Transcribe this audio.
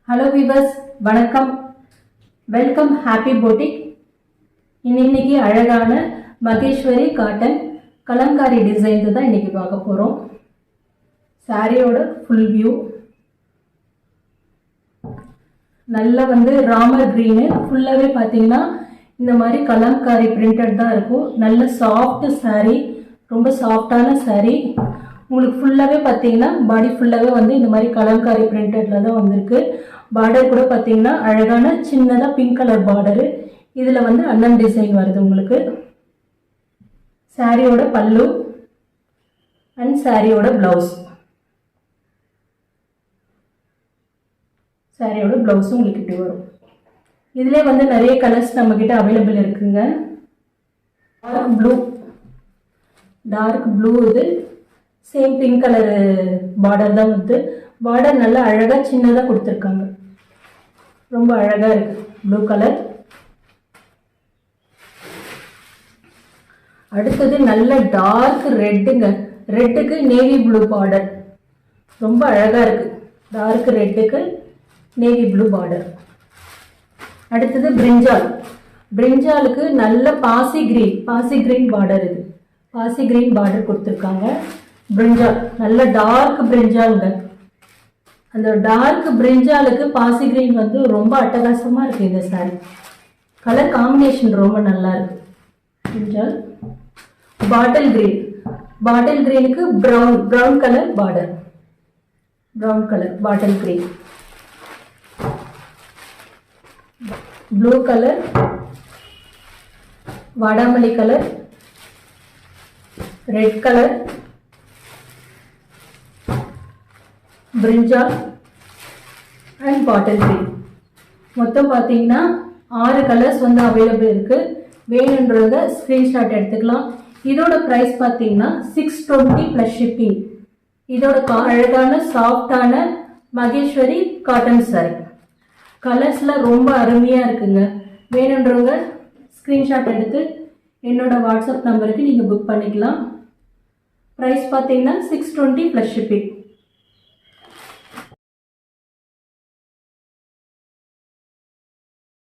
Hello viewers, வணக்கம். Welcome happy போட்டிக். இன்னைக்கு அழகான மகேஸ்வரி காட்டன் கலம்காரி டிசைன் தான் இன்னைக்கு பார்க்க போகிறோம். சாரியோட ஃபுல் வியூ நல்லா ராமர் க்ரீனு ஃபுல்லாகவே பார்த்தீங்கன்னா இந்த மாதிரி கலம்காரி பிரிண்டட் தான் இருக்கும். நல்ல சாஃப்ட் சாரீ, ரொம்ப சாஃப்டான சாரீ. உங்களுக்கு ஃபுல்லாகவே பார்த்தீங்கன்னா பாடி ஃபுல்லாகவே இந்த மாதிரி கலம்காரி பிரிண்டடில் தான் வந்திருக்கு. பார்டர் கூட பார்த்தீங்கன்னா அழகான சின்னதாக பிங்க் கலர் பார்டரு. இதில் அண்ணன் டிசைன் வருது உங்களுக்கு. சாரியோட பல்லு அண்ட் சாரியோட ப்ளவுஸ். சாரியோட ப்ளவுஸும் உங்களுக்கு இப்படி வரும். இதிலே நிறைய கலர்ஸ் நம்மக்கிட்ட அவைலபிள் இருக்குங்க. டார்க் ப்ளூ இது சேம் பிங்க் கலர் பார்டர் தான் பார்டர் நல்லா அழகாக சின்னதாக கொடுத்துருக்காங்க. ரொம்ப அழகாக இருக்குது ப்ளூ கலர். அடுத்தது நல்ல டார்க் ரெட்டுங்க. ரெட்டுக்கு நேவி ப்ளூ பார்டர் ரொம்ப அழகாக இருக்குது. டார்க் ரெட்டுக்கு நேவி ப்ளூ பார்டர். அடுத்தது பிரிஞ்சால். பிரிஞ்சாலுக்கு நல்ல பாசி கிரீன் பார்டர். இது பாசி கிரீன் பார்டர் கொடுத்துருக்காங்க. பிரிஞ்சால் நல்ல டார்க் பிரிஞ்சாலுங்க. அந்த டார்க் பிரிஞ்சாலுக்கு பாசி கிரீன் ரொம்ப அட்டகாசமாக இருக்குது. இந்த சாரி கலர் காம்பினேஷன் ரொம்ப நல்லா இருக்கு. பிரிஞ்சால். பாட்டில் கிரீனுக்கு brown colour border. Brown colour bottle green. Blue colour, வாடாமல்லி colour, red colour, brinjal and bottle green. மொத்தம் பார்த்தீங்கன்னா 6 கலர்ஸ் அவைலபிள் இருக்கு. வேணுன்றத ஸ்க்ரீன்ஷாட் எடுத்துக்கலாம். இதோட ப்ரைஸ் பார்த்தீங்கன்னா 620 ப்ளஸ் ஷிப்பிங். இதோட அழகான சாஃப்டான மகேஸ்வரி காட்டன் சாரி. கலர்ஸ்லாம் ரொம்ப அருமையாக இருக்குங்க. வேணுன்றவங்க ஸ்க்ரீன்ஷாட் எடுத்து என்னோட வாட்ஸ்அப் நம்பருக்கு நீங்கள் புக் பண்ணிக்கலாம். ப்ரைஸ் பார்த்தீங்கன்னா 620 ப்ளஸ் ஷிப்பிங்.